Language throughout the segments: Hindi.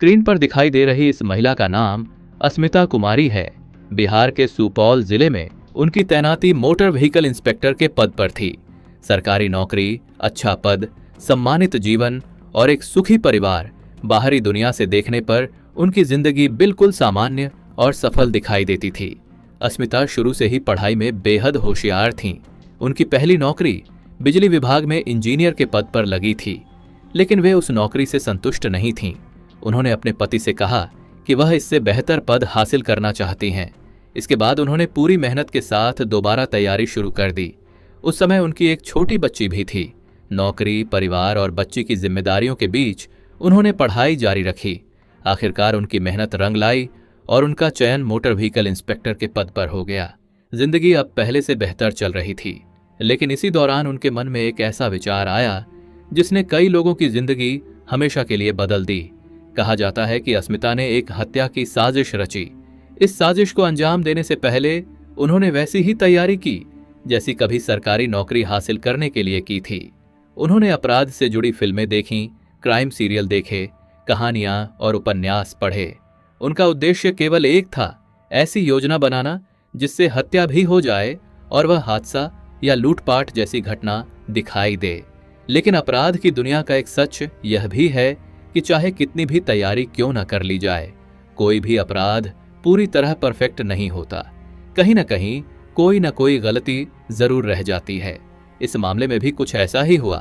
स्क्रीन पर दिखाई दे रही इस महिला का नाम अस्मिता कुमारी है। बिहार के सुपौल जिले में उनकी तैनाती मोटर व्हीकल इंस्पेक्टर के पद पर थी। सरकारी नौकरी, अच्छा पद, सम्मानित जीवन और एक सुखी परिवार बाहरी दुनिया से देखने पर उनकी जिंदगी बिल्कुल सामान्य और सफल दिखाई देती थी। अस्मिता शुरू से ही पढ़ाई में बेहद होशियार थीं। उनकी पहली नौकरी बिजली विभाग में इंजीनियर के पद पर लगी थी, लेकिन वे उस नौकरी से संतुष्ट नहीं थीं। उन्होंने अपने पति से कहा कि वह इससे बेहतर पद हासिल करना चाहती हैं। इसके बाद उन्होंने पूरी मेहनत के साथ दोबारा तैयारी शुरू कर दी। उस समय उनकी एक छोटी बच्ची भी थी। नौकरी, परिवार और बच्ची की जिम्मेदारियों के बीच उन्होंने पढ़ाई जारी रखी। आखिरकार उनकी मेहनत रंग लाई और उनका चयन मोटर व्हीकल इंस्पेक्टर के पद पर हो गया। जिंदगी अब पहले से बेहतर चल रही थी, लेकिन इसी दौरान उनके मन में एक ऐसा विचार आया जिसने कई लोगों की जिंदगी हमेशा के लिए बदल दी। कहा जाता है कि अस्मिता ने एक हत्या की साजिश रची। इस साजिश को अंजाम देने से पहले उन्होंने वैसी ही तैयारी की जैसी कभी सरकारी नौकरी हासिल करने के लिए की थी। उन्होंने अपराध से जुड़ी फिल्में देखीं, क्राइम सीरियल देखे, कहानियां और उपन्यास पढ़े। उनका उद्देश्य केवल एक था, ऐसी योजना बनाना जिससे हत्या भी हो जाए और वह हादसा या लूटपाट जैसी घटना दिखाई दे। लेकिन अपराध की दुनिया का एक सच यह भी है कि चाहे कितनी भी तैयारी क्यों न कर ली जाए, कोई भी अपराध पूरी तरह परफेक्ट नहीं होता। कहीं न कहीं कोई न कोई गलती जरूर रह जाती है। इस मामले में भी कुछ ऐसा ही हुआ।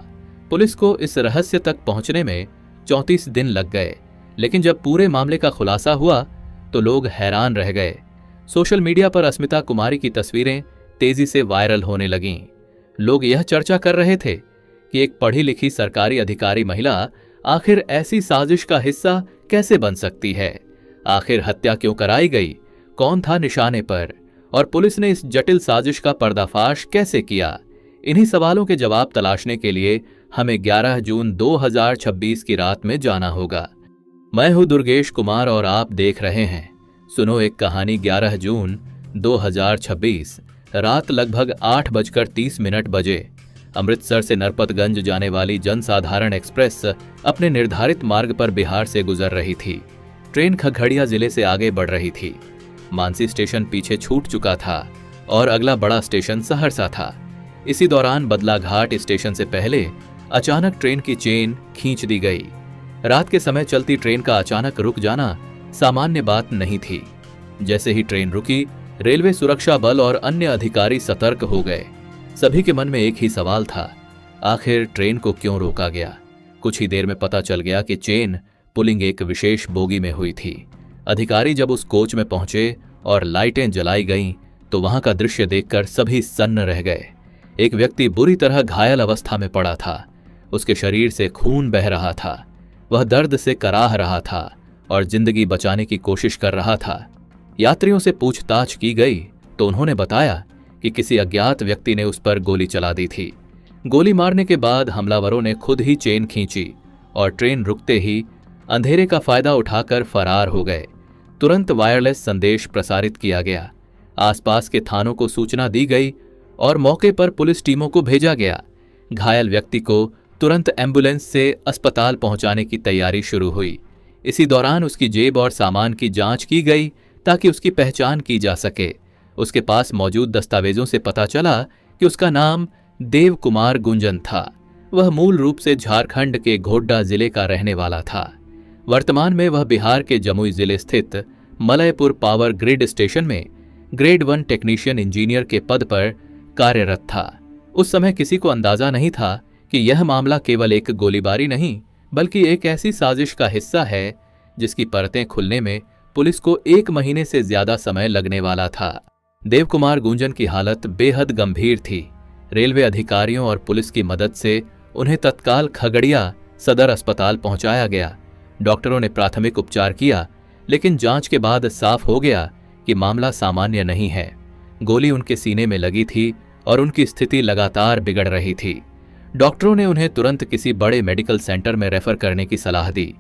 पुलिस को इस रहस्य तक पहुंचने में 34 दिन लग गए, लेकिन जब पूरे मामले का खुलासा हुआ तो लोग हैरान रह गए। सोशल मीडिया पर अस्मिता कुमारी की तस्वीरें तेजी से वायरल होने लगीं। लोग यह चर्चा कर रहे थे कि एक पढ़ी लिखी सरकारी अधिकारी महिला आखिर ऐसी साजिश का हिस्सा कैसे बन सकती है। आखिर हत्या क्यों कराई गई, कौन था निशाने पर, और पुलिस ने इस जटिल साजिश का पर्दाफाश कैसे किया। इन्हीं सवालों के जवाब तलाशने के लिए हमें 11 जून 2026 की रात में जाना होगा। मैं हूं दुर्गेश कुमार और आप देख रहे हैं सुनो एक कहानी। 11 जून 2026 रात लगभग 8:30 बजे अमृतसर से नरपतगंज जाने वाली जनसाधारण एक्सप्रेस अपने निर्धारित मार्ग पर बिहार से गुजर रही थी। ट्रेन खगड़िया जिले से आगे बढ़ रही थी। मानसी स्टेशन पीछे छूट चुका था और अगला बड़ा स्टेशन सहरसा था। इसी दौरान बदलाघाट स्टेशन से पहले अचानक ट्रेन की चेन खींच दी गई। रात के समय चलती ट्रेन का अचानक रुक जाना सामान्य बात नहीं थी। जैसे ही ट्रेन रुकी, रेलवे सुरक्षा बल और अन्य अधिकारी सतर्क हो गए। सभी के मन में एक ही सवाल था, आखिर ट्रेन को क्यों रोका गया। कुछ ही देर में पता चल गया कि चेन पुलिंग एक विशेष बोगी में हुई थी। अधिकारी जब उस कोच में पहुंचे और लाइटें जलाई गईं, तो वहां का दृश्य देखकर सभी सन्न रह गए। एक व्यक्ति बुरी तरह घायल अवस्था में पड़ा था। उसके शरीर से खून बह रहा था। वह दर्द से कराह रहा था और जिंदगी बचाने की कोशिश कर रहा था। यात्रियों से पूछताछ की गई तो उन्होंने बताया कि किसी अज्ञात व्यक्ति ने उस पर गोली चला दी थी। गोली मारने के बाद हमलावरों ने खुद ही चेन खींची और ट्रेन रुकते ही अंधेरे का फायदा उठाकर फरार हो गए। तुरंत वायरलेस संदेश प्रसारित किया गया। आसपास के थानों को सूचना दी गई और मौके पर पुलिस टीमों को भेजा गया। घायल व्यक्ति को तुरंत एम्बुलेंस से अस्पताल पहुंचाने की तैयारी शुरू हुई। इसी दौरान उसकी जेब और सामान की जांच की गई ताकि उसकी पहचान की जा सके। उसके पास मौजूद दस्तावेजों से पता चला कि उसका नाम देव कुमार गुंजन था। वह मूल रूप से झारखंड के गोड्डा जिले का रहने वाला था। वर्तमान में वह बिहार के जमुई जिले स्थित मलयपुर पावर ग्रिड स्टेशन में ग्रेड 1 टेक्नीशियन इंजीनियर के पद पर कार्यरत था। उस समय किसी को अंदाजा नहीं था कि यह मामला केवल एक गोलीबारी नहीं, बल्कि एक ऐसी साजिश का हिस्सा है जिसकी परतें खुलने में पुलिस को 1 महीने से ज्यादा समय लगने वाला था। देव कुमार गुंजन की हालत बेहद गंभीर थी। रेलवे अधिकारियों और पुलिस की मदद से उन्हें तत्काल खगड़िया सदर अस्पताल पहुंचाया गया। डॉक्टरों ने प्राथमिक उपचार किया, लेकिन जांच के बाद साफ हो गया कि मामला सामान्य नहीं है। गोली उनके सीने में लगी थी और उनकी स्थिति लगातार बिगड़ रही थी। डॉक्टरों ने उन्हें तुरंत किसी बड़े मेडिकल सेंटर में रेफर करने की सलाह दी।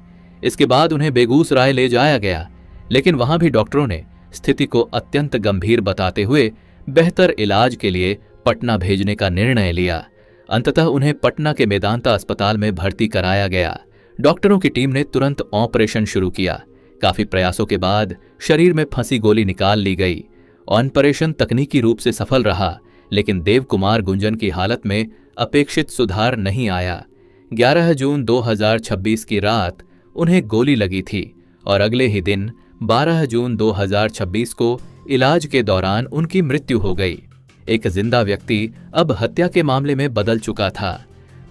इसके बाद उन्हें बेगूसराय ले जाया गया, लेकिन वहां भी डॉक्टरों ने स्थिति को अत्यंत गंभीर बताते हुए बेहतर इलाज के लिए पटना भेजने का निर्णय लिया। अंततः उन्हें पटना के मेदांता अस्पताल में भर्ती कराया गया। डॉक्टरों की टीम ने तुरंत ऑपरेशन शुरू किया। काफी प्रयासों के बाद शरीर में फंसी गोली निकाल ली गई। ऑपरेशन तकनीकी रूप से सफल रहा, लेकिन देव कुमार गुंजन की हालत में अपेक्षित सुधार नहीं आया। 11 जून 2026 की रात उन्हें गोली लगी थी और अगले ही दिन 12 जून 2026 को इलाज के दौरान उनकी मृत्यु हो गई। एक जिंदा व्यक्ति अब हत्या के मामले में बदल चुका था।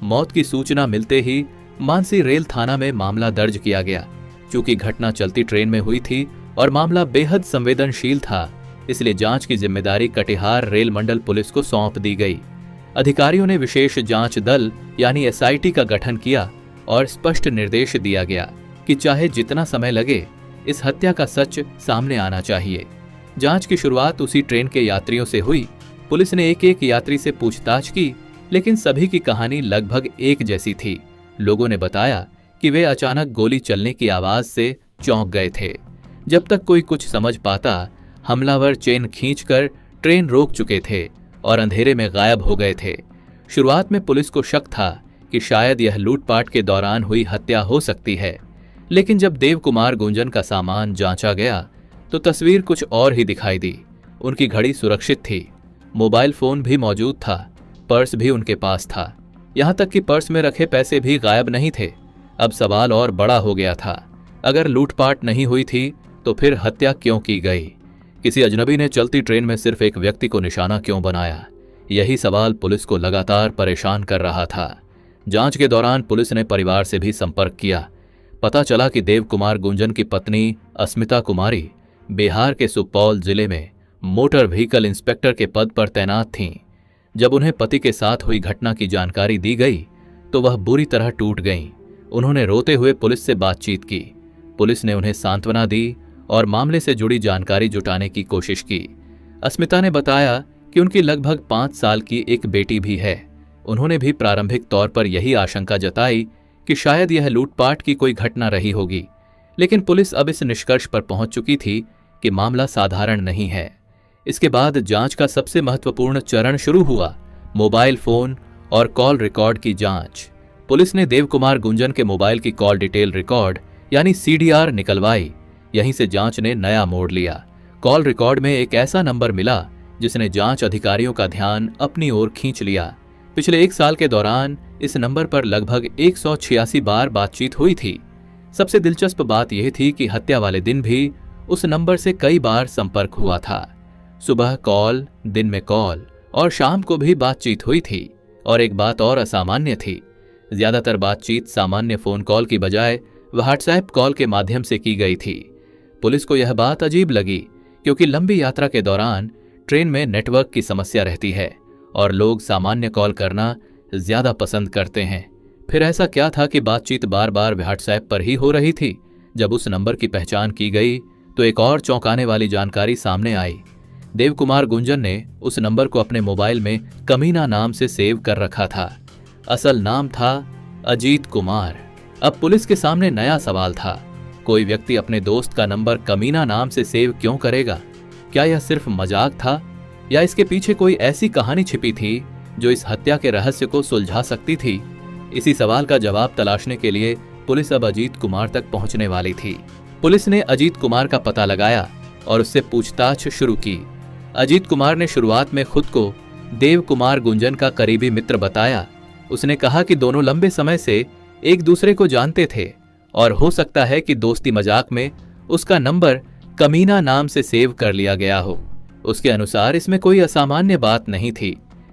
मौत की सूचना मिलते ही मानसी रेल थाना में मामला दर्ज किया गया। चूंकि घटना चलती ट्रेन में हुई थी और मामला बेहद संवेदनशील था, इसलिए जांच की जिम्मेदारी कटिहार रेल मंडल पुलिस को सौंप दी गई। अधिकारियों ने विशेष जांच दल यानी एसआईटी का गठन किया और स्पष्ट निर्देश दिया गया कि चाहे जितना समय लगे, इस हत्या का सच सामने आना चाहिए। जांच की शुरुआत उसी ट्रेन के यात्रियों से हुई। पुलिस ने एक एक यात्री से पूछताछ की, लेकिन सभी की कहानी लगभग एक जैसी थी। लोगों ने बताया कि वे अचानक गोली चलने की आवाज से चौंक गए थे। जब तक कोई कुछ समझ पाता, हमलावर चेन खींचकर ट्रेन रोक चुके थे और अंधेरे में गायब हो गए थे। शुरुआत में पुलिस को शक था कि शायद यह लूटपाट के दौरान हुई हत्या हो सकती है, लेकिन जब देव कुमार गुंजन का सामान जांचा गया तो तस्वीर कुछ और ही दिखाई दी। उनकी घड़ी सुरक्षित थी, मोबाइल फोन भी मौजूद था, पर्स भी उनके पास था, यहां तक कि पर्स में रखे पैसे भी गायब नहीं थे। अब सवाल और बड़ा हो गया था, अगर लूटपाट नहीं हुई थी तो फिर हत्या क्यों की गई? किसी अजनबी ने चलती ट्रेन में सिर्फ एक व्यक्ति को निशाना क्यों बनाया? यही सवाल पुलिस को लगातार परेशान कर रहा था। जांच के दौरान पुलिस ने परिवार से भी संपर्क किया। पता चला कि देव कुमार गुंजन की पत्नी अस्मिता कुमारी बिहार के सुपौल जिले में मोटर व्हीकल इंस्पेक्टर के पद पर तैनात थीं। जब उन्हें पति के साथ हुई घटना की जानकारी दी गई तो वह बुरी तरह टूट गईं। उन्होंने रोते हुए पुलिस से बातचीत की। पुलिस ने उन्हें सांत्वना दी और मामले से जुड़ी जानकारी जुटाने की कोशिश की। अस्मिता ने बताया कि उनकी लगभग 5 साल की एक बेटी भी है। उन्होंने भी प्रारंभिक तौर पर यही आशंका जताई कि शायद यह लूटपाट की कोई घटना रही होगी, लेकिन पुलिस अब इस निष्कर्ष पर पहुंच चुकी थी कि मामला साधारण नहीं है। इसके बाद जांच का सबसे महत्वपूर्ण चरण शुरू हुआ, मोबाइल फोन और कॉल रिकॉर्ड की जांच। पुलिस ने देव कुमार गुंजन के मोबाइल की कॉल डिटेल रिकॉर्ड यानी सीडीआर निकलवाई। यहीं से जांच ने नया मोड़ लिया। कॉल रिकॉर्ड में एक ऐसा नंबर मिला जिसने जांच अधिकारियों का ध्यान अपनी ओर खींच लिया। पिछले 1 साल के दौरान इस नंबर पर लगभग 186 बार बातचीत हुई थी। सबसे दिलचस्प बात यह थी कि हत्या वाले दिन भी उस नंबर से कई बार संपर्क हुआ था। सुबह कॉल, दिन में कॉल और शाम को भी बातचीत हुई थी। और एक बात और असामान्य थी, ज्यादातर बातचीत सामान्य फोन कॉल की बजाय व्हाट्सएप कॉल के माध्यम से की गई थी। पुलिस को यह बात अजीब लगी, क्योंकि लंबी यात्रा के दौरान ट्रेन में नेटवर्क की समस्या रहती है और लोग सामान्य कॉल करना ज्यादा पसंद करते हैं। फिर ऐसा क्या था कि बातचीत बार बार व्हाट्सएप पर ही हो रही थी? जब उस नंबर की पहचान की गई तो एक और चौंकाने वाली जानकारी सामने आई। देव कुमार गुंजन ने उस नंबर को अपने मोबाइल में कमीना नाम से सेव कर रखा था। असल नाम था अजीत कुमार। अब पुलिस के सामने नया सवाल था, कोई व्यक्ति अपने दोस्त का नंबर कमीना नाम से सेव क्यों करेगा? क्या यह सिर्फ मजाक था या इसके पीछे कोई ऐसी कहानी छिपी थी जो इस हत्या के रहस्य को सुलझा सकती थी? इसी सवाल का जवाब तलाशने के लिए पुलिस अब अजीत कुमार तक पहुंचने वाली थी। पुलिस ने अजीत कुमार का पता लगाया और उससे पूछताछ शुरू की। अजीत कुमार ने शुरुआत में खुद को देव कुमार गुंजन का करीबी मित्र बताया। उसने कहा कि दोनों लंबे समय से एक दूसरे को जानते थे और हो सकता है कि दोस्ती मजाक में उसका नंबर कमीना नाम से सेव कर लिया गया हो। उसके अनुसार इसमें कोई असामान्य बात नहीं थी।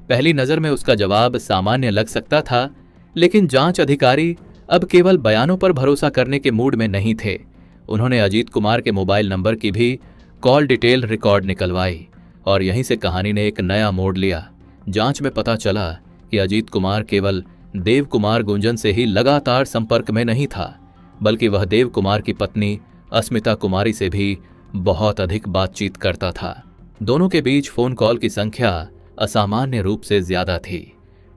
पहली नजर में उसका जवाब सामान्य लग सकता था, लेकिन जांच अधिकारी अब केवल बयानों पर भरोसा करने के मूड में नहीं थे। उन्होंने अजीत कुमार के मोबाइल नंबर की भी कॉल डिटेल रिकॉर्ड निकलवाई और यहीं से कहानी ने एक नया मोड़ लिया। जांच में पता चला कि अजीत कुमार केवल देव कुमार गुंजन से ही लगातार संपर्क में नहीं था, बल्कि वह देव कुमार की पत्नी अस्मिता कुमारी से भी बहुत अधिक बातचीत करता था। दोनों के बीच फोन कॉल की संख्या असामान्य रूप से ज्यादा थी।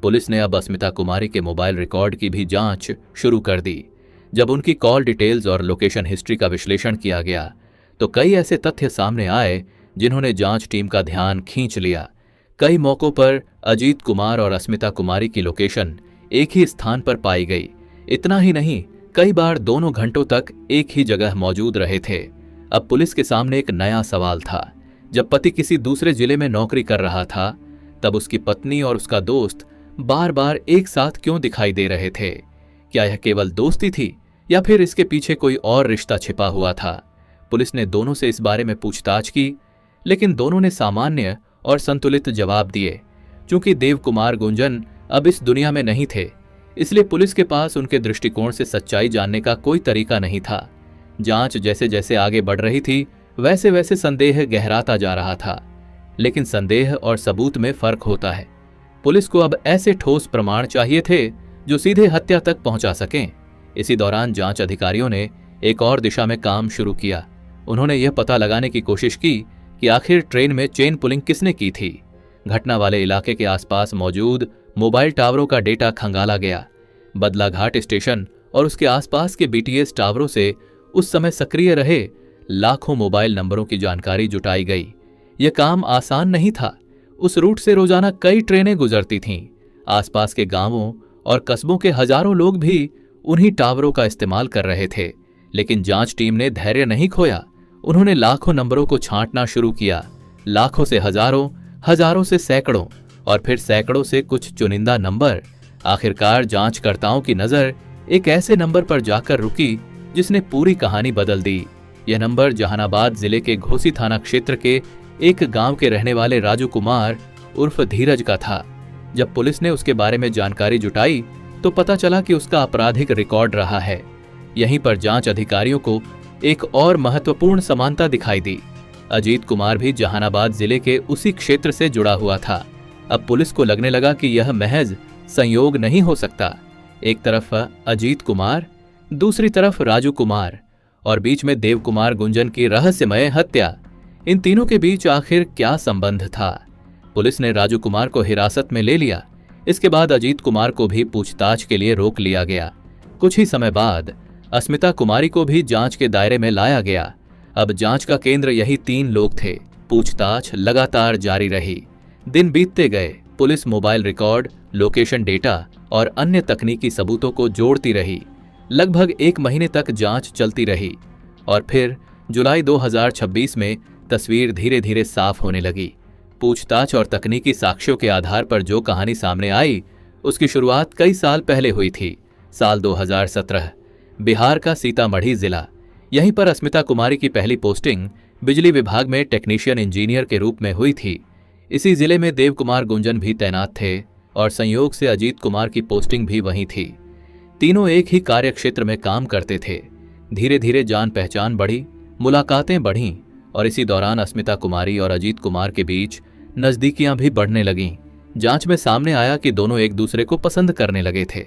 पुलिस ने अब अस्मिता कुमारी के मोबाइल रिकॉर्ड की भी जांच शुरू कर दी। जब उनकी कॉल डिटेल्स और लोकेशन हिस्ट्री का विश्लेषण किया गया तो कई ऐसे तथ्य सामने आए जिन्होंने जांच टीम का ध्यान खींच लिया। कई मौकों पर अजीत कुमार और अस्मिता कुमारी की लोकेशन एक ही स्थान पर पाई गई। इतना ही नहीं, कई बार दोनों घंटों तक एक ही जगह मौजूद रहे थे। अब पुलिस के सामने एक नया सवाल था। जब पति किसी दूसरे जिले में नौकरी कर रहा था, तब उसकी पत्नी और उसका दोस्त बार बार एक साथ क्यों दिखाई दे रहे थे? क्या यह केवल दोस्ती थी या फिर इसके पीछे कोई और रिश्ता छिपा हुआ था? पुलिस ने दोनों से इस बारे में पूछताछ की, लेकिन दोनों ने सामान्य और संतुलित जवाब दिए। चूंकि देव कुमार गुंजन अब इस दुनिया में नहीं थे, इसलिए पुलिस के पास उनके दृष्टिकोण से सच्चाई जानने का कोई तरीका नहीं था। जांच जैसे जैसे आगे बढ़ रही थी, वैसे वैसे संदेह गहराता जा रहा था। लेकिन संदेह और सबूत में फर्क होता है। पुलिस को अब ऐसे ठोस प्रमाण चाहिए थे जो सीधे हत्या तक पहुंचा सकें। इसी दौरान जांच अधिकारियों ने एक और दिशा में काम शुरू किया। उन्होंने यह पता लगाने की कोशिश की कि आखिर ट्रेन में चेन पुलिंग किसने की थी। घटना वाले इलाके के आसपास मौजूद मोबाइल टावरों का डेटा खंगाला गया। बदलाघाट स्टेशन और उसके आसपास के बीटीएस टावरों से उस समय सक्रिय रहे लाखों मोबाइल नंबरों की जानकारी जुटाई गई। यह काम आसान नहीं था। उस रूट से रोजाना कई ट्रेनें गुजरती थीं। आसपास के गांवों और कस्बों के हजारों लोग भी उन्हीं टावरों का इस्तेमाल कर रहे थे। लेकिन जांच टीम ने धैर्य नहीं खोया। उन्होंने लाखों नंबरों को छांटना शुरू किया। लाखों से हजारों, हजारों से सैकड़ों और फिर सैकड़ों से कुछ चुनिंदा नंबर। आखिरकार जांचकर्ताओं की नजर एक ऐसे नंबर पर जाकर रुकी जिसने पूरी कहानी बदल दी। यह नंबर जहानाबाद जिले के घोसी थाना क्षेत्र के एक गांव के रहने वाले राजू कुमार उर्फ धीरज का था। जब पुलिस ने उसके बारे में जानकारी जुटाई तो पता चला कि उसका आपराधिक रिकॉर्ड रहा है। यहीं पर जांच अधिकारियों को एक और महत्वपूर्ण समानता दिखाई दी। अजीत कुमार भी जहानाबाद जिले के उसी क्षेत्र से जुड़ा हुआ था। अब पुलिस को लगने लगा कि यह महज संयोग नहीं हो सकता। एक तरफ अजीत कुमार, दूसरी तरफ राजू कुमार और बीच में देव कुमार गुंजन की रहस्यमय हत्या। इन तीनों के बीच आखिर क्या संबंध था? पुलिस ने राजू कुमार को हिरासत में ले लिया। इसके बाद अजीत कुमार को भी पूछताछ के लिए रोक लिया गया। कुछ ही समय बाद अस्मिता कुमारी को भी जांच के दायरे में लाया गया। अब जांच का केंद्र यही 3 लोग थे। पूछताछ लगातार जारी रही। दिन बीतते गए। Police mobile record, location data और अन्य तकनीकी सबूतों को जोड़ती रही। लगभग 1 महीने तक जांच चलती रही और फिर जुलाई 2026 में तस्वीर धीरे धीरे साफ होने लगी। पूछताछ और तकनीकी साक्ष्यों के आधार पर जो कहानी सामने आई, उसकी शुरुआत कई साल पहले हुई थी। साल 2017, बिहार का सीतामढ़ी जिला। यहीं पर अस्मिता कुमारी की पहली पोस्टिंग बिजली विभाग में टेक्नीशियन इंजीनियर के रूप में हुई थी। इसी जिले में देव कुमार गुंजन भी तैनात थे और संयोग से अजीत कुमार की पोस्टिंग भी वहीं थी। तीनों एक ही कार्य क्षेत्र में काम करते थे। धीरे धीरे जान पहचान बढ़ी, मुलाकातें बढ़ीं और इसी दौरान अस्मिता कुमारी और अजीत कुमार के बीच नजदीकियां भी बढ़ने लगीं। जांच में सामने आया कि दोनों एक दूसरे को पसंद करने लगे थे।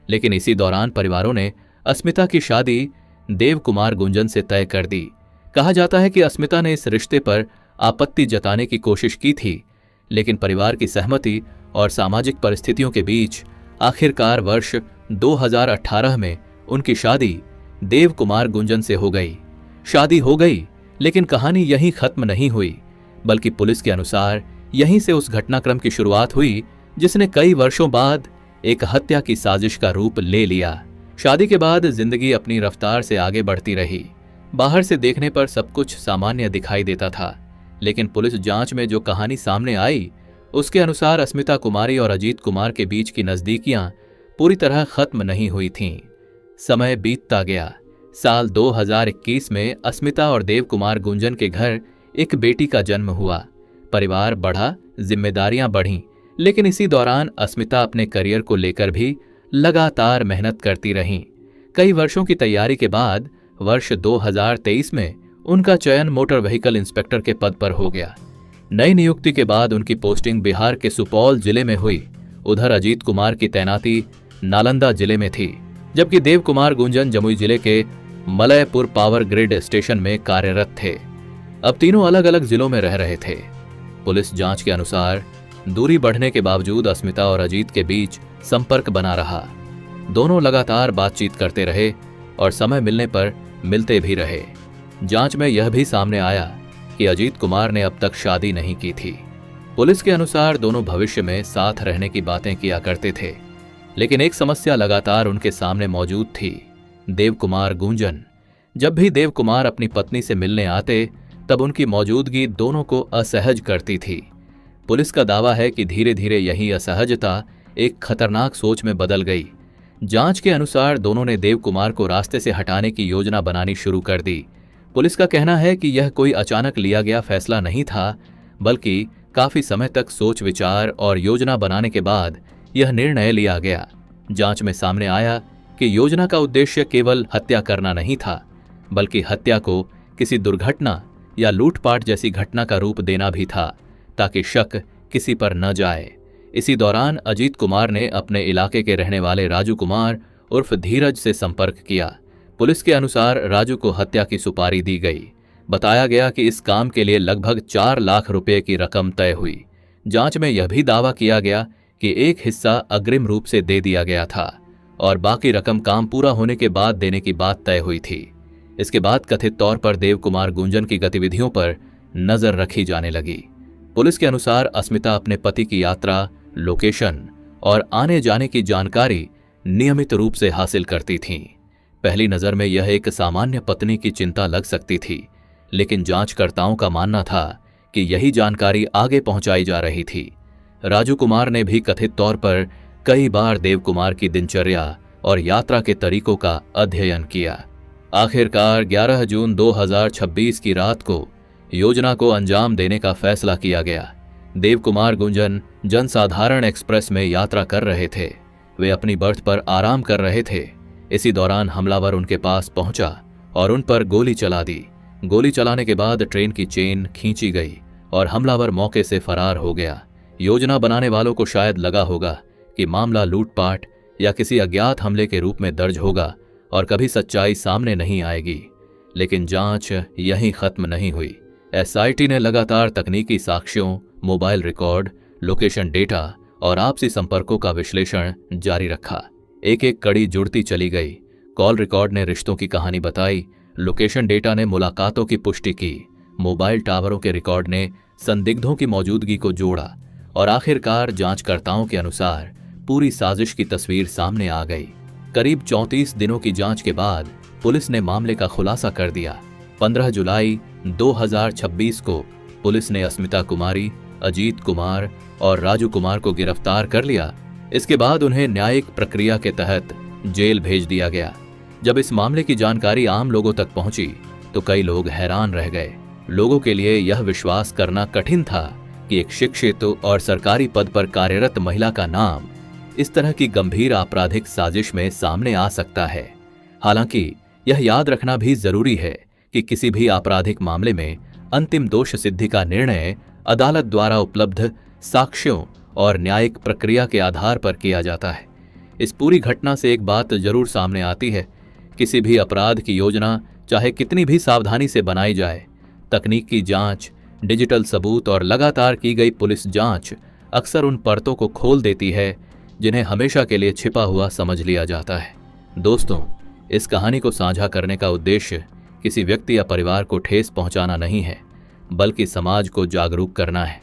लेकिन इसी दौरान परिवारों ने अस्मिता की शादी देव कुमार गुंजन से तय कर दी। कहा जाता है कि अस्मिता ने इस रिश्ते पर आपत्ति जताने की कोशिश की थी, लेकिन परिवार की सहमति और सामाजिक परिस्थितियों के बीच आखिरकार वर्ष 2018 में उनकी शादी देव कुमार गुंजन से हो गई। शादी हो गई, लेकिन कहानी यहीं खत्म नहीं हुई, बल्कि पुलिस के अनुसार यहीं से उस घटनाक्रम की शुरुआत हुई जिसने कई वर्षों बाद एक हत्या की साजिश का रूप ले लिया। शादी के बाद जिंदगी अपनी रफ्तार से आगे बढ़ती रही। बाहर से देखने पर सब कुछ सामान्य दिखाई देता था, लेकिन पुलिस जांच में जो कहानी सामने आई, उसके अनुसार अस्मिता कुमारी और अजीत कुमार के बीच की नजदीकियां पूरी तरह खत्म नहीं हुई थीं। समय बीतता गया। साल 2021 में अस्मिता और देव कुमार गुंजन के घर एक बेटी का जन्म हुआ। परिवार बढ़ा, जिम्मेदारियां बढ़ीं, लेकिन इसी दौरान अस्मिता अपने करियर को लेकर भी लगातार मेहनत करती रहीं। कई वर्षों की तैयारी के बाद वर्ष 2023 में उनका चयन मोटर व्हीकल इंस्पेक्टर के पद पर हो गया। नई नियुक्ति के बाद उनकी पोस्टिंग बिहार के सुपौल जिले में हुई। उधर अजीत कुमार की तैनाती नालंदा जिले में थी, जबकि देव कुमार गुंजन जमुई जिले के मलयपुर पावर ग्रिड स्टेशन में कार्यरत थे। अब तीनों अलग अलग जिलों में रह रहे थे। पुलिस जांच के अनुसार दूरी बढ़ने के बावजूद अस्मिता और अजीत के बीच संपर्क बना रहा। दोनों लगातार बातचीत करते रहे और समय मिलने पर मिलते भी रहे। जांच में यह भी सामने आया कि अजीत कुमार ने अब तक शादी नहीं की थी। पुलिस के अनुसार दोनों भविष्य में साथ रहने की बातें किया करते थे, लेकिन एक समस्या लगातार उनके सामने मौजूद थी। देव कुमार गुंजन। जब भी देव कुमार अपनी पत्नी से मिलने आते तब उनकी मौजूदगी दोनों को असहज करती थी। पुलिस का दावा है कि धीरे धीरे यही असहजता एक खतरनाक सोच में बदल गई। जांच के अनुसार दोनों ने देव कुमार को रास्ते से हटाने की योजना बनानी शुरू कर दी। पुलिस का कहना है कि यह कोई अचानक लिया गया फैसला नहीं था, बल्कि काफी समय तक सोच विचार और योजना बनाने के बाद यह निर्णय लिया गया। जांच में सामने आया कि योजना का उद्देश्य केवल हत्या करना नहीं था, बल्कि हत्या को किसी दुर्घटना या लूटपाट जैसी घटना का रूप देना भी था, ताकि शक किसी पर न जाए। इसी दौरान अजीत कुमार ने अपने इलाके के रहने वाले राजू कुमार उर्फ धीरज से संपर्क किया। पुलिस के अनुसार राजू को हत्या की सुपारी दी गई। बताया गया कि इस काम के लिए लगभग 4 लाख रुपए की रकम तय हुई। जांच में यह भी दावा किया गया कि एक हिस्सा अग्रिम रूप से दे दिया गया था और बाकी रकम काम पूरा होने के बाद देने की बात तय हुई थी। इसके बाद कथित तौर पर देव कुमार गुंजन की गतिविधियों पर नजर रखी जाने लगी। पुलिस के अनुसार अस्मिता अपने पति की यात्रा, लोकेशन और आने जाने की जानकारी नियमित रूप से हासिल करती थीं। पहली नजर में यह एक सामान्य पत्नी की चिंता लग सकती थी, लेकिन जांचकर्ताओं का मानना था कि यही जानकारी आगे पहुंचाई जा रही थी। राजू कुमार ने भी कथित तौर पर कई बार देव कुमार की दिनचर्या और यात्रा के तरीकों का अध्ययन किया। आखिरकार 11 जून 2026 की रात को योजना को अंजाम देने का फैसला किया गया। देव कुमार गुंजन जनसाधारण एक्सप्रेस में यात्रा कर रहे थे। वे अपनी बर्थ पर आराम कर रहे थे। इसी दौरान हमलावर उनके पास पहुंचा और उन पर गोली चला दी। गोली चलाने के बाद ट्रेन की चेन खींची गई और हमलावर मौके से फरार हो गया। योजना बनाने वालों को शायद लगा होगा कि मामला लूटपाट या किसी अज्ञात हमले के रूप में दर्ज होगा और कभी सच्चाई सामने नहीं आएगी। लेकिन जांच यहीं खत्म नहीं हुई। एसआईटी ने लगातार तकनीकी साक्ष्यों, मोबाइल रिकॉर्ड, लोकेशन डेटा और आपसी संपर्कों का विश्लेषण जारी रखा। एक एक कड़ी जुड़ती चली गई। कॉल रिकॉर्ड ने रिश्तों की कहानी बताई, लोकेशन डेटा ने मुलाकातों की पुष्टि की, मोबाइल टावरों के रिकॉर्ड ने संदिग्धों की मौजूदगी को जोड़ा और आखिरकार जांचकर्ताओं के अनुसार पूरी साजिश की तस्वीर सामने आ गई। करीब 34 दिनों की जांच के बाद पुलिस ने मामले का खुलासा कर दिया। 15 जुलाई 2026 को पुलिस ने अस्मिता कुमारी, अजीत कुमार और राजू कुमार को गिरफ्तार कर लिया। इसके बाद उन्हें न्यायिक प्रक्रिया के तहत जेल भेज दिया गया। जब इस मामले की जानकारी आम लोगों तक पहुंची तो कई लोग हैरान रह गए। लोगों के लिए यह विश्वास करना कठिन था कि एक शिक्षित और सरकारी पद पर कार्यरत महिला का नाम इस तरह की गंभीर आपराधिक साजिश में सामने आ सकता है। हालांकि यह याद रखना भी जरूरी है कि किसी भी आपराधिक मामले में अंतिम दोष सिद्धि का निर्णय अदालत द्वारा उपलब्ध साक्ष्यों और न्यायिक प्रक्रिया के आधार पर किया जाता है। इस पूरी घटना से एक बात जरूर सामने आती है, किसी भी अपराध की योजना चाहे कितनी भी सावधानी से बनाई जाए, तकनीकी जांच, डिजिटल सबूत और लगातार की गई पुलिस जांच अक्सर उन परतों को खोल देती है जिन्हें हमेशा के लिए छिपा हुआ समझ लिया जाता है। दोस्तों, इस कहानी को साझा करने का उद्देश्य किसी व्यक्ति या परिवार को ठेस पहुंचाना नहीं है, बल्कि समाज को जागरूक करना है।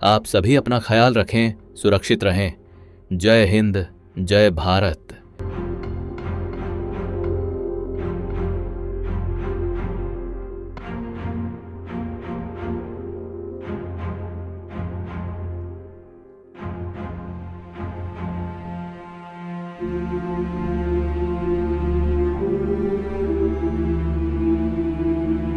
आप सभी अपना ख्याल रखें, सुरक्षित रहें। जय हिंद, जय भारत।